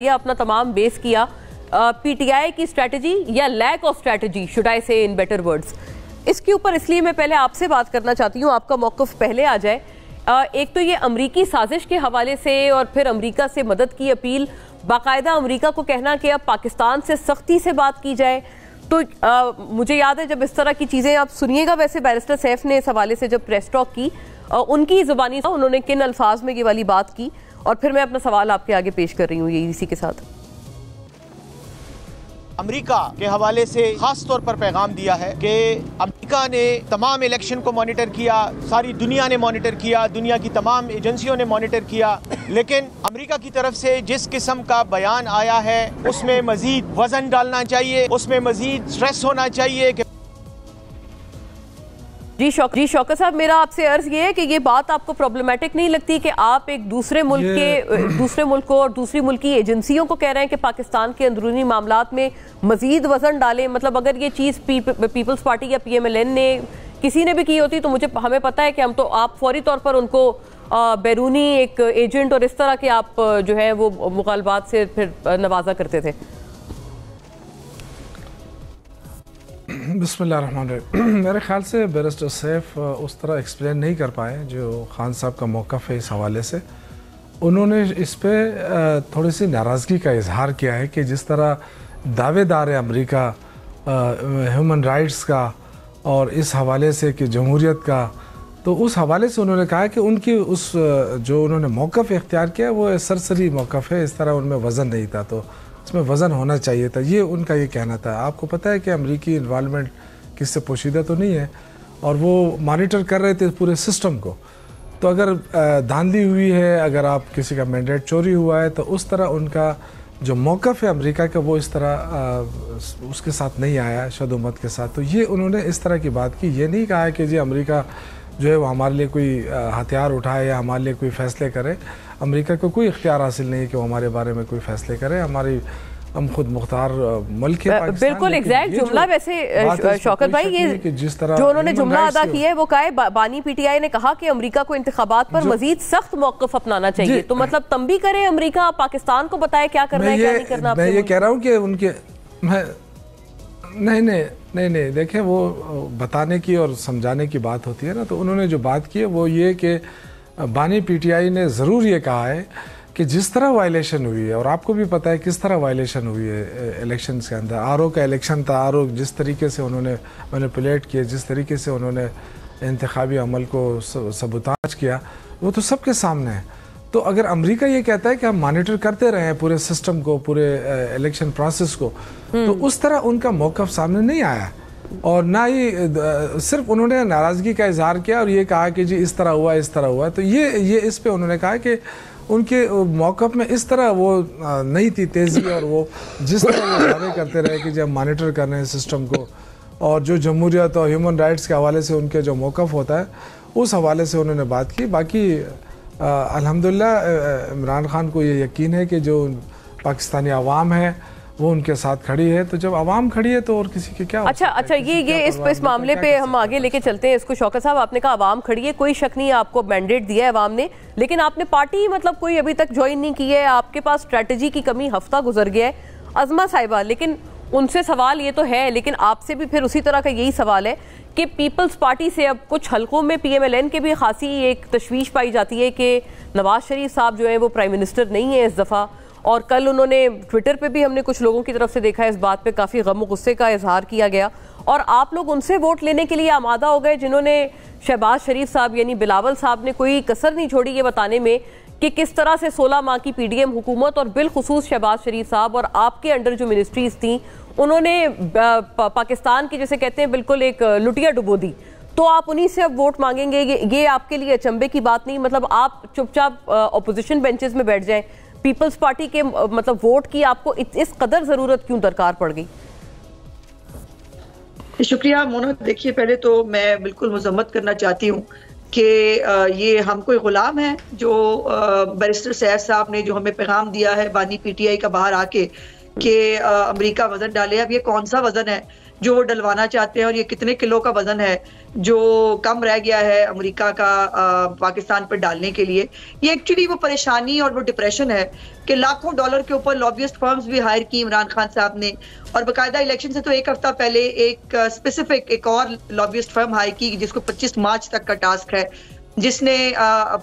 अपना तमाम बेस किया पीटीआई की स्ट्रेटजी या lack of strategy, should I say in better words. इसके ऊपर इसलिए मैं पहले आपसे बात करना चाहती हूँ, आपका मौक़िफ़ पहले आ जाए। एक तो ये अमरीकी साजिश के हवाले से और फिर अमरीका से मदद की अपील, बाकायदा अमरीका को कहना कि अब पाकिस्तान से सख्ती से बात की जाए। तो मुझे याद है जब इस तरह की चीज़ें आप सुनिएगा, वैसे बैरिस्टर सैफ ने इस हवाले से जब प्रेस टॉक की, उनकी ज़ुबानी उन्होंने किन अल्फाज में ये वाली बात की, और फिर मैं अपना सवाल आपके आगे पेश कर रही हूँ ये इसी के साथ। अमेरिका के हवाले से खास तौर पर पैगाम दिया है कि अमेरिका ने तमाम इलेक्शन को मॉनिटर किया, सारी दुनिया ने मॉनिटर किया, दुनिया की तमाम एजेंसियों ने मॉनिटर किया, लेकिन अमेरिका की तरफ से जिस किस्म का बयान आया है उसमें मजीद वजन डालना चाहिए, उसमें मजीद स्ट्रेस होना चाहिए कि जी शौकत साहब, मेरा आपसे अर्ज ये है कि ये बात आपको प्रॉब्लमेटिक नहीं लगती कि आप एक दूसरे मुल्क को और दूसरी मुल्क की एजेंसियों को कह रहे हैं कि पाकिस्तान के अंदरूनी मामलात में मजीद वजन डालें? मतलब अगर ये चीज़ पीपल्स पार्टी या PMLN ने किसी ने भी की होती तो हमें पता है कि हम तो आप फौरी तौर पर उनको बैरूनी एक एजेंट और इस तरह के आप जो है वो मुखालबात से फिर नवाजा करते थे। बिस्मिल्लाहिर्रहमानिर्रहीम। मेरे ख्याल से बैरिस्टर सैफ उस तरह एक्सप्लेन नहीं कर पाए जो खान साहब का मौक़िफ़ है इस हवाले से। उन्होंने इस पर थोड़ी सी नाराज़गी का इजहार किया है कि जिस तरह दावेदार है अमेरिका ह्यूमन राइट्स का और इस हवाले से कि जमहूरियत का, तो उस हवाले से उन्होंने कहा कि उनकी उस जो उन्होंने मौक़िफ़ इख्तियार किया वो सरसरी मौक़िफ़ है, इस तरह उनमें वज़न नहीं था, तो इसमें वज़न होना चाहिए था, ये उनका ये कहना था। आपको पता है कि अमेरिकी इन्वॉल्वमेंट किससे पोशीदा तो नहीं है और वो मॉनिटर कर रहे थे पूरे सिस्टम को। तो अगर धांधली हुई है, अगर आप किसी का मैंडेट चोरी हुआ है, तो उस तरह उनका जो मौक़िफ़ है अमेरिका का वो इस तरह उसके साथ नहीं आया शदुमत के साथ। तो ये उन्होंने इस तरह की बात की, ये नहीं कहा है कि जी अमेरिका जो है वो हमारे लिए कोई हथियार उठाए या हमारे लिए कोई फ़ैसले करे। अमेरिका को कोई इख्तियार हासिल नहीं है कि वो हमारे बारे में कोई फ़ैसले करे, हम खुद मुख्तार मुल्क है। बिल्कुल एग्जैक्ट जुमला वैसे शौकत भाई, ये जिस तरह जो उन्होंने जुमला अदा किया है वो कहा है, बानी PTI ने कहा कि अमेरिका को इंतखाबात पर मजीद सख्त मौक़िफ़ अपनाना चाहिए। तो मतलब तंबी करे अमेरिका, पाकिस्तान को बताए क्या करना है क्या नहीं करना। मैं ये कह रहा हूँ कि उनके नहीं देखें, वो बताने की और समझाने की बात होती है ना, तो उन्होंने जो बात की है वो ये कि बानी PTI ने ज़रूर ये कहा है कि जिस तरह वायलेशन हुई है, और आपको भी पता है किस तरह वायलेशन हुई है इलेक्शंस के अंदर, RO का इलेक्शन था, RO जिस तरीके से उन्होंने मैनिपुलेट किया, जिस तरीके से उन्होंने इंतखाबी अमल को सबूताज किया, वो तो सबके सामने है। तो अगर अमेरिका ये कहता है कि हम मॉनिटर करते रहे पूरे सिस्टम को, पूरे इलेक्शन प्रोसेस को, तो उस तरह उनका मौक़िफ़ सामने नहीं आया और ना ही सिर्फ उन्होंने नाराज़गी का इजहार किया और ये कहा कि जी इस तरह हुआ इस तरह हुआ। तो ये इस पे उन्होंने कहा कि उनके मौक़िफ़ में इस तरह वो नहीं थी तेज़ी, और वो जिस तरह वो दावे करते रहे कि जब मॉनिटर कर रहे हैं सिस्टम को, और जो जमहूरियत और ह्यूमन राइट्स के हवाले से उनके जो मौक़िफ़ होता है उस हवाले से उन्होंने बात की। बाकी अल्हम्दुलिल्लाह इमरान खान को ये यकीन है कि जो पाकिस्तानी अवाम है वो उनके साथ खड़ी है, तो जब आवाम खड़ी है तो और किसी के क्या। अच्छा ये इस मामले पे हम आगे लेके चलते हैं इसको। शौकत साहब, आपने कहा आवाम खड़ी है, कोई शक नहीं है, आपको मैंडेट दिया है आवाम ने, लेकिन आपने पार्टी मतलब कोई अभी तक ज्वाइन नहीं की है, आपके पास स्ट्रेटजी की कमी, हफ्ता गुजर गया है। अज़मा साहिबा, लेकिन उनसे सवाल ये तो है, लेकिन आपसे भी फिर उसी तरह का यही सवाल है कि पीपल्स पार्टी से अब कुछ हलकों में PMLN के भी खासी एक तशवीश पाई जाती है कि नवाज शरीफ साहब जो है वो प्राइम मिनिस्टर नहीं है इस दफ़ा। और कल उन्होंने ट्विटर पे भी हमने कुछ लोगों की तरफ से देखा है, इस बात पे काफ़ी गम और गुस्से का इजहार किया गया, और आप लोग उनसे वोट लेने के लिए आमादा हो गए जिन्होंने शहबाज शरीफ साहब यानी बिलावल साहब ने कोई कसर नहीं छोड़ी ये बताने में कि किस तरह से 16 माह की PDM हुकूमत और बिलखुसूस शहबाज शरीफ साहब और आपके अंडर जो मिनिस्ट्रीज थी उन्होंने पाकिस्तान की जैसे कहते हैं बिल्कुल एक लुटिया डुबो दी। तो आप उन्हीं से अब वोट मांगेंगे, ये आपके लिए अचंभे की बात नहीं? मतलब आप चुपचाप अपोजिशन बेंचेस में बैठ जाएं, पीपल्स पार्टी के मतलब वोट की आपको इस कदर जरूरत क्यों दरकार पड़ गई? शुक्रिया मोना। देखिए, पहले तो मैं बिल्कुल मजम्मत करना चाहती हूँ कि ये हम कोई गुलाम है जो बैरिस्टर सैफ साहब ने जो हमें पैगाम दिया है बानी PTI का बाहर आके कि अमेरिका वजन डाले। अब ये कौन सा वजन है जो वो डलवाना चाहते हैं, और ये कितने किलो का वजन है जो कम रह गया है अमेरिका का पाकिस्तान पर डालने के लिए। ये एक्चुअली वो परेशानी और वो डिप्रेशन है कि लाखों डॉलर के ऊपर लॉबियस्ट फर्म्स भी हायर की इमरान खान साहब ने, और बाकायदा इलेक्शन से तो एक हफ्ता पहले एक स्पेसिफिक एक और लॉबियस्ट फर्म हायर की जिसको 25 मार्च तक का टास्क है, जिसने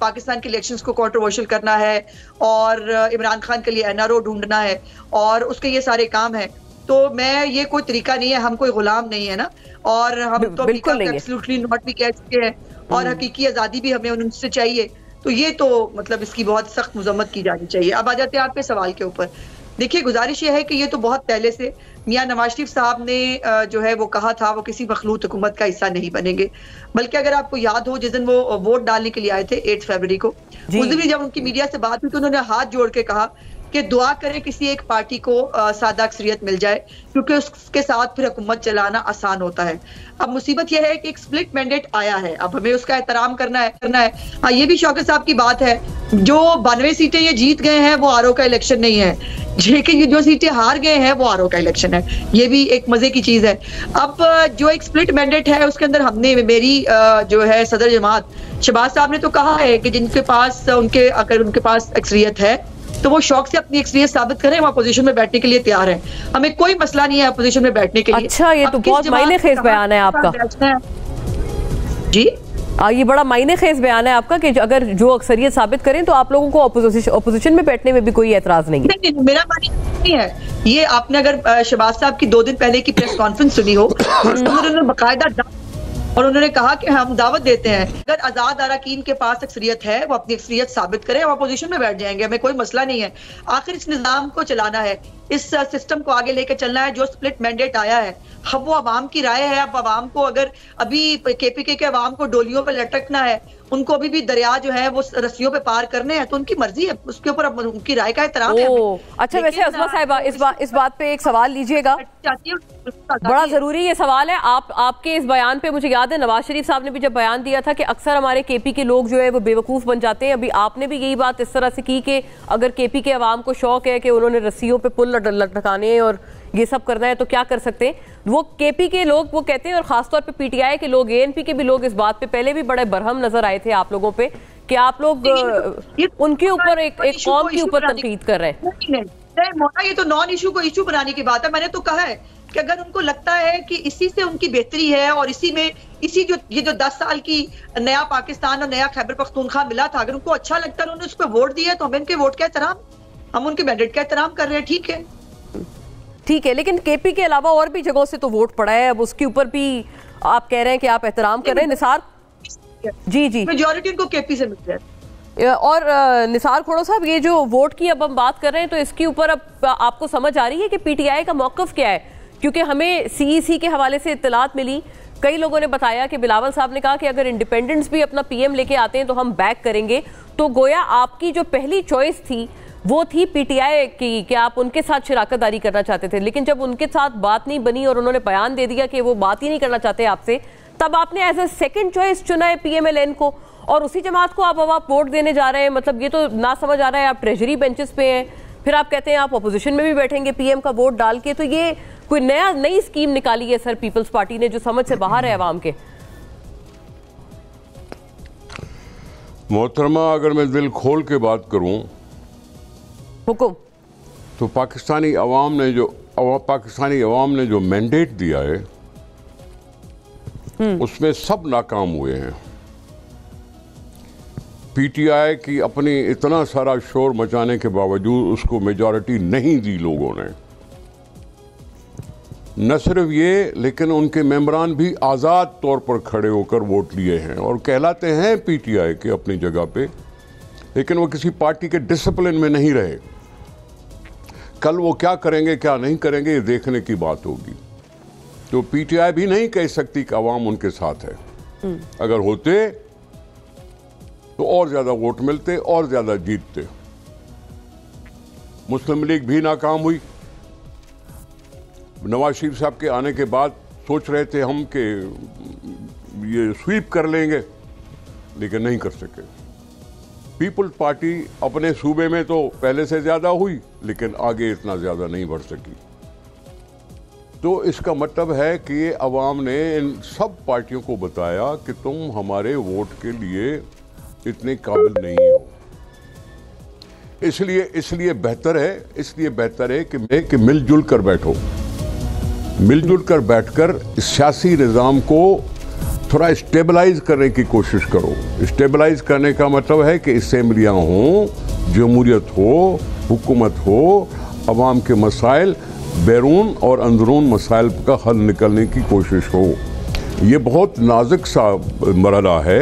पाकिस्तान के इलेक्शंस को कंट्रोवर्शियल करना है और इमरान खान के लिए एनआरओ ढूंढना है, और उसके ये सारे काम है। तो मैं ये कोई तरीका नहीं है, हम कोई गुलाम नहीं है ना, और हम तो अमेरिका को एब्सोल्युटली नॉट भी कह चुके हैं, और हकीकी आज़ादी भी हमें उनसे चाहिए। तो ये तो मतलब इसकी बहुत सख्त मजम्मत की जानी चाहिए। अब आ जाते हैं आपके सवाल के ऊपर। देखिए, गुजारिश ये है कि ये तो बहुत पहले से मियां नवाज शरीफ साहब ने जो है वो कहा था वो किसी मखलूत हुकूमत का हिस्सा नहीं बनेंगे। बल्कि अगर आपको याद हो, जिस दिन वो वोट डालने के लिए आए थे 8 फरवरी को, उस दिन भी जब उनकी मीडिया से बात हुई तो उन्होंने हाथ जोड़ के कहा कि दुआ करें किसी एक पार्टी को सादा अक्सरियत मिल जाए, क्योंकि उसके साथ फिर हुकूमत चलाना आसान होता है। अब मुसीबत यह है कि एक स्प्लिट मैंडेट आया है, अब हमें उसका एहतराम करना है। हाँ, ये भी शौकत साहब की बात है, जो 92 सीटें ये जीत गए हैं वो आरओ का इलेक्शन नहीं है, लेकिन ये जो सीटें हार गए हैं वो आरओ का इलेक्शन है। ये भी एक मजे की चीज है। अब जो एक स्प्लिट मैंडेट है उसके अंदर हमने, मेरी जो है सदर जमात शहबाज साहब ने तो कहा है कि जिनके पास अगर उनके पास अक्सरियत है तो वो शौक से अपनी एक्सपीरियंस साबित करें, वो अपोजिशन में बैठने के लिए तैयार हैं। हमें कोई मसला नहीं है अपोजिशन में बैठने के लिए। अच्छा, ये तो बहुत मायने खेज बयान है आपका जी। ये बड़ा मायने खेज बयान है आपका कि अगर जो अक्सरियत साबित करें तो आप लोगों को अपोजिशन में बैठने में भी कोई एतराज नहीं है। नहीं, मेरा मानना नहीं है ये। आपने अगर शहबाज साहब की 2 दिन पहले की प्रेस कॉन्फ्रेंस सुनी हो, उन्होंने बाकायदा और उन्होंने कहा कि हम दावत देते हैं अगर आजाद अरकान के पास अक्सरियत है वो अपनी अक्सरियत साबित करें, हम अपोजिशन में बैठ जाएंगे, हमें कोई मसला नहीं है। आखिर इस निजाम को चलाना है, इस सिस्टम को आगे लेकर चलना है। जो स्प्लिट मैंडेट आया है, अब वो अवाम की राय है। अब अवाम को, अगर अभी केपीके के अवाम को डोलियों पर लटकना है, उनको अभी भी दरिया जो है वो रस्सियों पे पार करने हैं, तो उनकी मर्जी है, उसके ऊपर उनकी राय का एहतराम है। अच्छा, वैसे अज़मा साहिबा इस बात पे एक सवाल लीजिएगा, बड़ा जरूरी ये सवाल है। आपके इस बयान पे मुझे याद है नवाज शरीफ साहब ने भी जब बयान दिया था कि अक्सर हमारे केपी के लोग जो है वो बेवकूफ बन जाते हैं। अभी आपने भी यही बात इस तरह से की कि अगर केपी के अवाम को शौक है कि उन्होंने रस्सियों पे पुल लटकाने और ये सब करना है तो क्या कर सकते हैं। वो केपी के लोग वो कहते हैं, और खासतौर पे पीटीआई के लोग, एएनपी के भी लोग इस बात पे पहले भी बड़े बरहम नजर आए थे आप लोगों पे कि आप लोग उनके ऊपर एक कौम के ऊपर तनकीद कर रहे हैं। मोना, ये तो नॉन इशू को इशू बनाने की बात है। मैंने तो कहा है कि अगर उनको लगता है कि इसी से उनकी बेहतरी है और इसी जो 10 साल की नया पाकिस्तान और नया खैबर पख्तूनख्वा मिला था, अगर उनको अच्छा लगता है उन्होंने उस पर वोट दिया, तो हमें उनके वोट का एहतराम, हम उनके मैंडेट का एहतराम कर रहे हैं। ठीक है, लेकिन केपी के अलावा और भी जगहों से तो वोट पड़ा है, अब उसके ऊपर भी आप कह रहे हैं कि आप एहतराम कर रहे हैं। निसार जी मेजॉरिटी उनको केपी से मिल जाए। और निसार खोड़ो साहब, ये जो वोट की अब हम बात कर रहे हैं तो इसके ऊपर अब आपको समझ आ रही है कि पीटीआई का मौकफ क्या है? क्योंकि हमें सीईसी के हवाले से इत्तलात मिली, कई लोगों ने बताया कि बिलावल साहब ने कहा कि अगर इंडिपेंडेंट्स भी अपना पीएम लेके आते हैं तो हम बैक करेंगे। तो गोया आपकी जो पहली चॉइस थी वो थी पीटीआई की कि आप उनके साथ शराकतदारी करना चाहते थे, लेकिन जब उनके साथ बात नहीं बनी और उन्होंने बयान दे दिया कि वो बात ही नहीं करना चाहते आपसे, तब आपने एज ए सेकंड चॉइस चुना है पीएमएलएन को, और उसी जमात को आप वोट देने जा रहे हैं। मतलब ये तो ना समझ आ रहा है। आप ट्रेजरी बेंचेस पे हैं, फिर आप कहते हैं आप अपोजिशन में भी बैठेंगे पीएम का वोट डाल के। तो ये कोई नई स्कीम निकाली है सर पीपल्स पार्टी ने जो समझ से बाहर है अवाम के? मोहतरमा, अगर मैं दिल खोल के बात करूं हुकुम, तो पाकिस्तानी अवाम ने जो मैंडेट दिया है उसमें सब नाकाम हुए हैं। पीटीआई की अपनी इतना सारा शोर मचाने के बावजूद उसको मेजॉरिटी नहीं दी लोगों ने। न सिर्फ ये, लेकिन उनके मेंबरान भी आज़ाद तौर पर खड़े होकर वोट लिए हैं और कहलाते हैं पीटीआई के अपनी जगह पे, लेकिन वो किसी पार्टी के डिसिप्लिन में नहीं रहे। कल वो क्या करेंगे क्या नहीं करेंगे ये देखने की बात होगी। तो पीटीआई भी नहीं कह सकती कि अवाम उनके साथ है। अगर होते तो और ज्यादा वोट मिलते और ज्यादा जीतते। मुस्लिम लीग भी नाकाम हुई। नवाज शरीफ साहब के आने के बाद सोच रहे थे हम कि ये स्वीप कर लेंगे, लेकिन नहीं कर सके। पीपल्स पार्टी अपने सूबे में तो पहले से ज़्यादा हुई, लेकिन आगे इतना ज़्यादा नहीं बढ़ सकी। तो इसका मतलब है कि अवाम ने इन सब पार्टियों को बताया कि तुम हमारे वोट के लिए इतने काबिल नहीं हो। इसलिए बेहतर है कि मिलजुल कर बैठो, मिलजुल कर बैठकर सियासी निज़ाम को थोड़ा स्टेबलाइज करने की कोशिश करो। स्टेबलाइज करने का मतलब है कि असेंबलियाँ हों, जमहूरियत हो, हुकूमत हो, अवाम के मसाइल, बैरून और अंदरून मसाइल का हल निकलने की कोशिश हो। ये बहुत नाजुक सा मरहला है।